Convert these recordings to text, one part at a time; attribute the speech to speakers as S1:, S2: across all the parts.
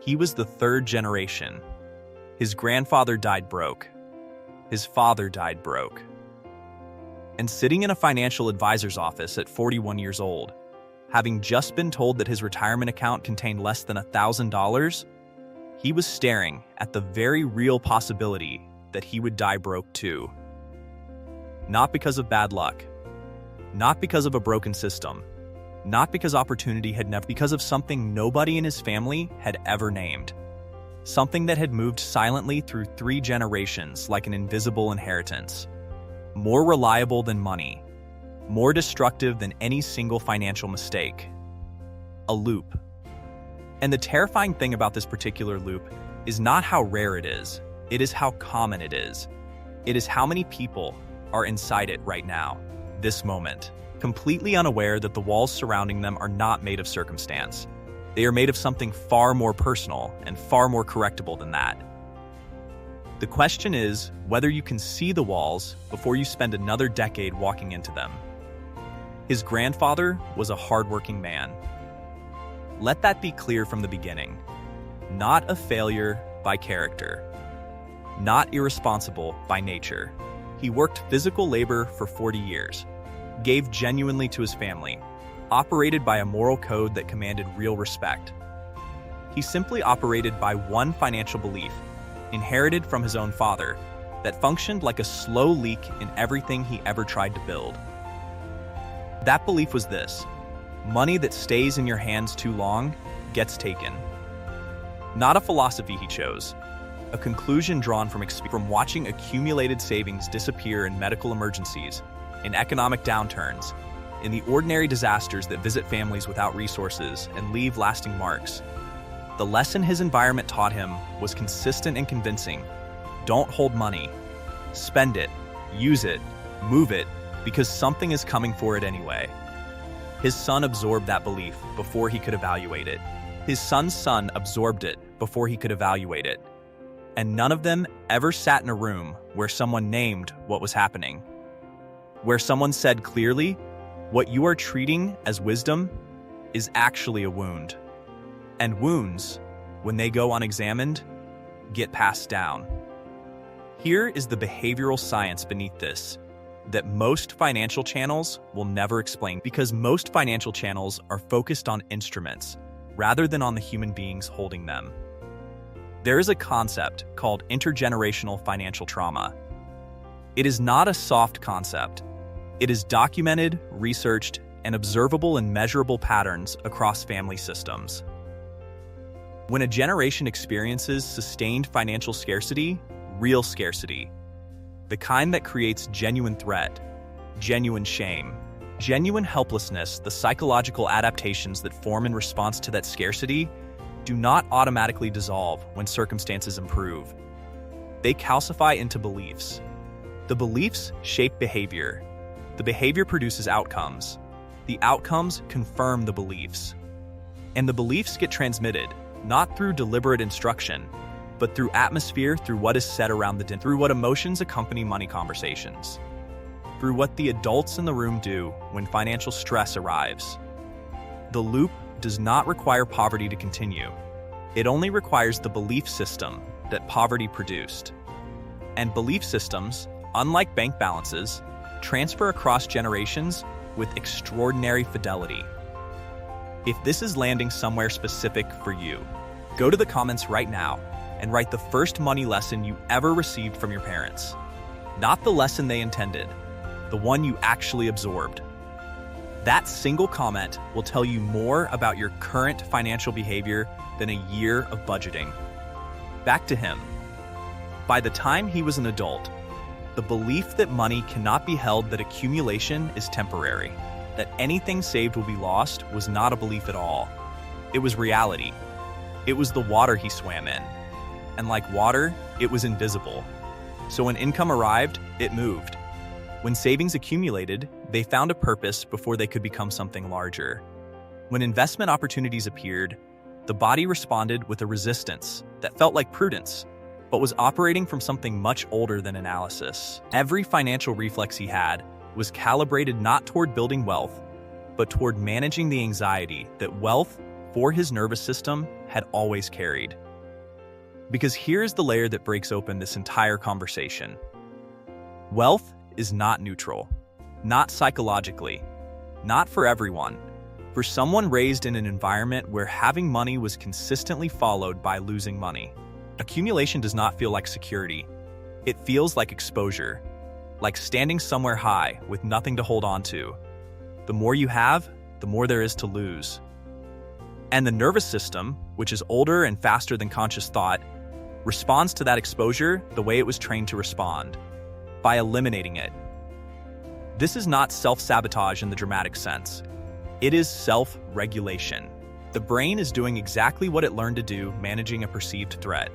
S1: He was the third generation. His grandfather died broke. His father died broke. And sitting in a financial advisor's office at 41 years old, having just been told that his retirement account contained less than $1,000, he was staring at the very real possibility that he would die broke too. Not because of bad luck, not because of a broken system, not because opportunity had never, because of something nobody in his family had ever named. Something that had moved silently through 3 generations like an invisible inheritance. More reliable than money, more destructive than any single financial mistake. A loop. And the terrifying thing about this particular loop is not how rare it is how common it is. It is how many people are inside it right now, this moment, completely unaware that the walls surrounding them are not made of circumstance. They are made of something far more personal and far more correctable than that. The question is whether you can see the walls before you spend another decade walking into them. His grandfather was a hardworking man. Let that be clear from the beginning. Not a failure by character. Not irresponsible by nature. He worked physical labor for 40 years, gave genuinely to his family, operated by a moral code that commanded real respect. He simply operated by one financial belief, inherited from his own father, that functioned like a slow leak in everything he ever tried to build. That belief was this: money that stays in your hands too long gets taken. Not a philosophy he chose, a conclusion drawn from watching accumulated savings disappear in medical emergencies, in economic downturns, in the ordinary disasters that visit families without resources and leave lasting marks. The lesson his environment taught him was consistent and convincing. Don't hold money. Spend it, use it, move it, because something is coming for it anyway. His son absorbed that belief before he could evaluate it. His son's son absorbed it before he could evaluate it. And none of them ever sat in a room where someone named what was happening. Where someone said clearly, what you are treating as wisdom is actually a wound. And wounds, when they go unexamined, get passed down. Here is the behavioral science beneath this, that most financial channels will never explain, because most financial channels are focused on instruments rather than on the human beings holding them. There is a concept called intergenerational financial trauma. It is not a soft concept. It is documented, researched, and observable in measurable patterns across family systems. When a generation experiences sustained financial scarcity, real scarcity, the kind that creates genuine threat, genuine shame, genuine helplessness, the psychological adaptations that form in response to that scarcity do not automatically dissolve when circumstances improve. They calcify into beliefs. The beliefs shape behavior. The behavior produces outcomes. The outcomes confirm the beliefs. And the beliefs get transmitted, not through deliberate instruction, but through atmosphere, through what is said around the dinner, through what emotions accompany money conversations, through what the adults in the room do when financial stress arrives. The loop does not require poverty to continue. It only requires the belief system that poverty produced. And belief systems, unlike bank balances, transfer across generations with extraordinary fidelity. If this is landing somewhere specific for you, go to the comments right now and write the first money lesson you ever received from your parents. Not the lesson they intended, the one you actually absorbed. That single comment will tell you more about your current financial behavior than a year of budgeting. Back to him. By the time he was an adult, the belief that money cannot be held, that accumulation is temporary, that anything saved will be lost, was not a belief at all. It was reality. It was the water he swam in. And like water, it was invisible. So when income arrived, it moved. When savings accumulated, they found a purpose before they could become something larger. When investment opportunities appeared, the body responded with a resistance that felt like prudence, but was operating from something much older than analysis. Every financial reflex he had was calibrated not toward building wealth, but toward managing the anxiety that wealth for his nervous system had always carried. Because here's the layer that breaks open this entire conversation. Wealth is not neutral, not psychologically, not for everyone. For someone raised in an environment where having money was consistently followed by losing money, accumulation does not feel like security. It feels like exposure, like standing somewhere high with nothing to hold on to. The more you have, the more there is to lose. And the nervous system, which is older and faster than conscious thought, responds to that exposure the way it was trained to respond, by eliminating it. This is not self-sabotage in the dramatic sense. It is self-regulation. The brain is doing exactly what it learned to do, managing a perceived threat.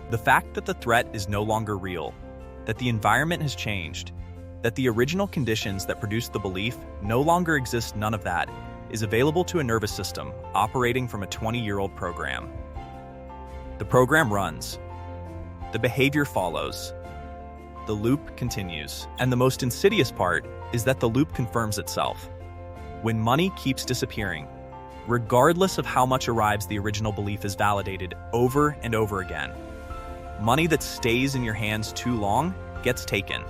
S1: The fact that the threat is no longer real, that the environment has changed, that the original conditions that produced the belief no longer exist, none of that is available to a nervous system operating from a 20-year-old program. The program runs. The behavior follows. The loop continues. And the most insidious part is that the loop confirms itself. When money keeps disappearing, regardless of how much arrives, the original belief is validated over and over again. Money that stays in your hands too long gets taken.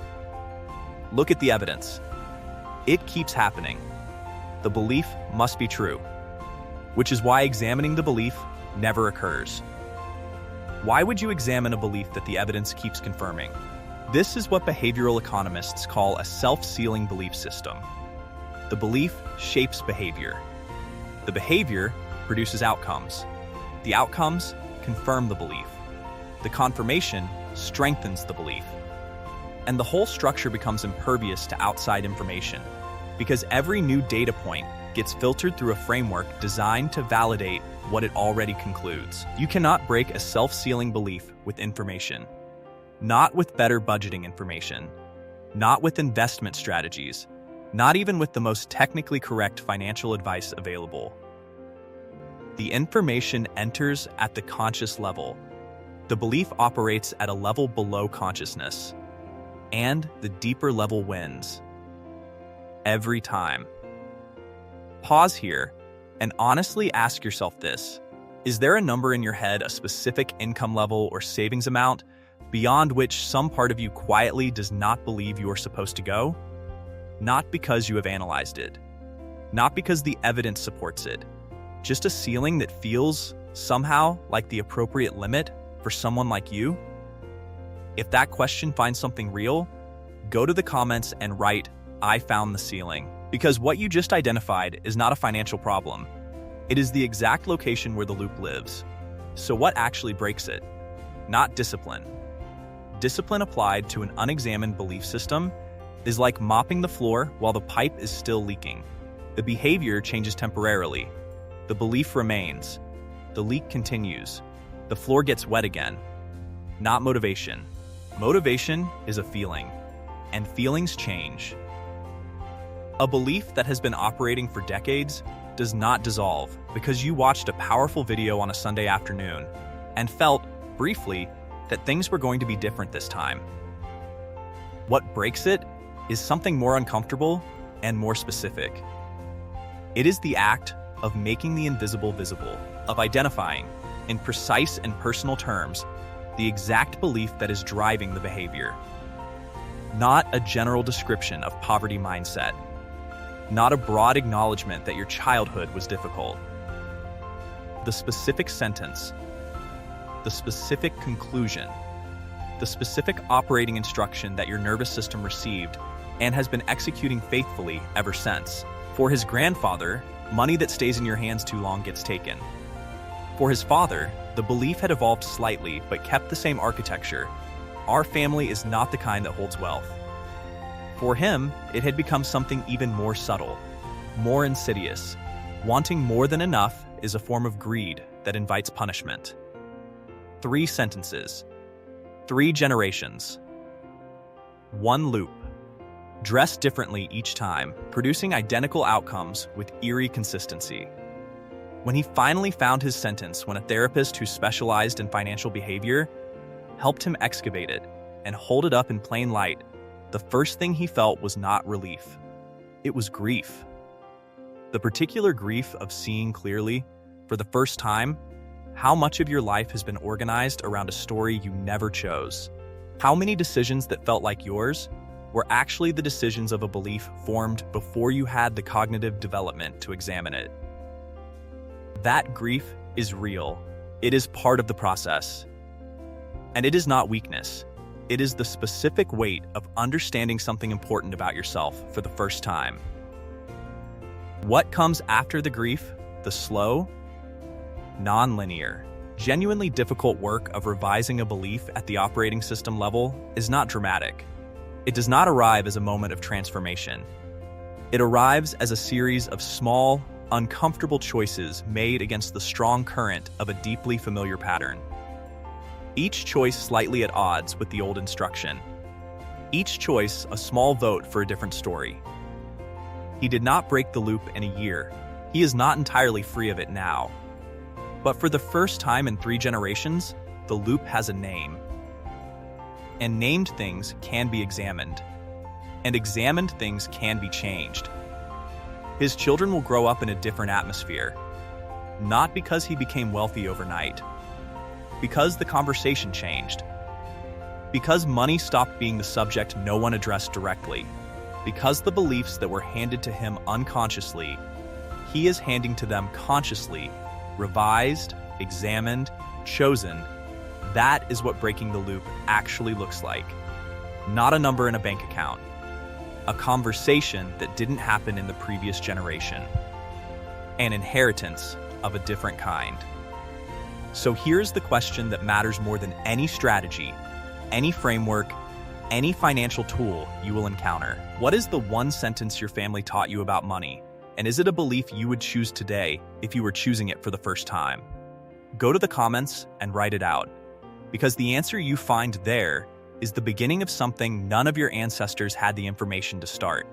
S1: Look at the evidence. It keeps happening. The belief must be true, which is why examining the belief never occurs. Why would you examine a belief that the evidence keeps confirming? This is what behavioral economists call a self-sealing belief system. The belief shapes behavior. The behavior produces outcomes. The outcomes confirm the belief. The confirmation strengthens the belief. And the whole structure becomes impervious to outside information, because every new data point gets filtered through a framework designed to validate what it already concludes. You cannot break a self-sealing belief with information. Not with better budgeting information. Not with investment strategies. Not even with the most technically correct financial advice available. The information enters at the conscious level. The belief operates at a level below consciousness. And the deeper level wins. Every time. Pause here and honestly ask yourself this. Is there a number in your head, a specific income level or savings amount, beyond which some part of you quietly does not believe you are supposed to go? Not because you have analyzed it. Not because the evidence supports it. Just a ceiling that feels, somehow, like the appropriate limit for someone like you? If that question finds something real, go to the comments and write, "I found the ceiling." Because what you just identified is not a financial problem. It is the exact location where the loop lives. So what actually breaks it? Not discipline. Discipline applied to an unexamined belief system is like mopping the floor while the pipe is still leaking. The behavior changes temporarily. The belief remains. The leak continues. The floor gets wet again. Not motivation. Motivation is a feeling, and feelings change. A belief that has been operating for decades does not dissolve because you watched a powerful video on a Sunday afternoon and felt, briefly, that things were going to be different this time. What breaks it is something more uncomfortable and more specific. It is the act of making the invisible visible, of identifying, in precise and personal terms, the exact belief that is driving the behavior. Not a general description of poverty mindset. Not a broad acknowledgement that your childhood was difficult. The specific sentence, the specific conclusion, the specific operating instruction that your nervous system received and has been executing faithfully ever since. For his grandfather, money that stays in your hands too long gets taken. For his father, the belief had evolved slightly but kept the same architecture. Our family is not the kind that holds wealth. For him, it had become something even more subtle, more insidious. Wanting more than enough is a form of greed that invites punishment. 3 sentences. 3 generations. 1 loop. Dressed differently each time, producing identical outcomes with eerie consistency. When he finally found his sentence, when a therapist who specialized in financial behavior helped him excavate it and hold it up in plain light, the first thing he felt was not relief. It was grief. The particular grief of seeing clearly, for the first time, how much of your life has been organized around a story you never chose. How many decisions that felt like yours were actually the decisions of a belief formed before you had the cognitive development to examine it. That grief is real. It is part of the process. And it is not weakness. It is the specific weight of understanding something important about yourself for the first time. What comes after the grief, the slow, non-linear, genuinely difficult work of revising a belief at the operating system level is not dramatic. It does not arrive as a moment of transformation. It arrives as a series of small, uncomfortable choices made against the strong current of a deeply familiar pattern. Each choice slightly at odds with the old instruction. Each choice a small vote for a different story. He did not break the loop in a year. He is not entirely free of it now. But for the first time in 3 generations, the loop has a name. And named things can be examined. And examined things can be changed. His children will grow up in a different atmosphere. Not because he became wealthy overnight. Because the conversation changed. Because money stopped being the subject no one addressed directly. Because the beliefs that were handed to him unconsciously, he is handing to them consciously, revised, examined, chosen. That is what breaking the loop actually looks like. Not a number in a bank account. A conversation that didn't happen in the previous generation. An inheritance of a different kind. So here's the question that matters more than any strategy, any framework, any financial tool you will encounter. What is the one sentence your family taught you about money? And is it a belief you would choose today if you were choosing it for the first time? Go to the comments and write it out, because the answer you find there is the beginning of something none of your ancestors had the information to start.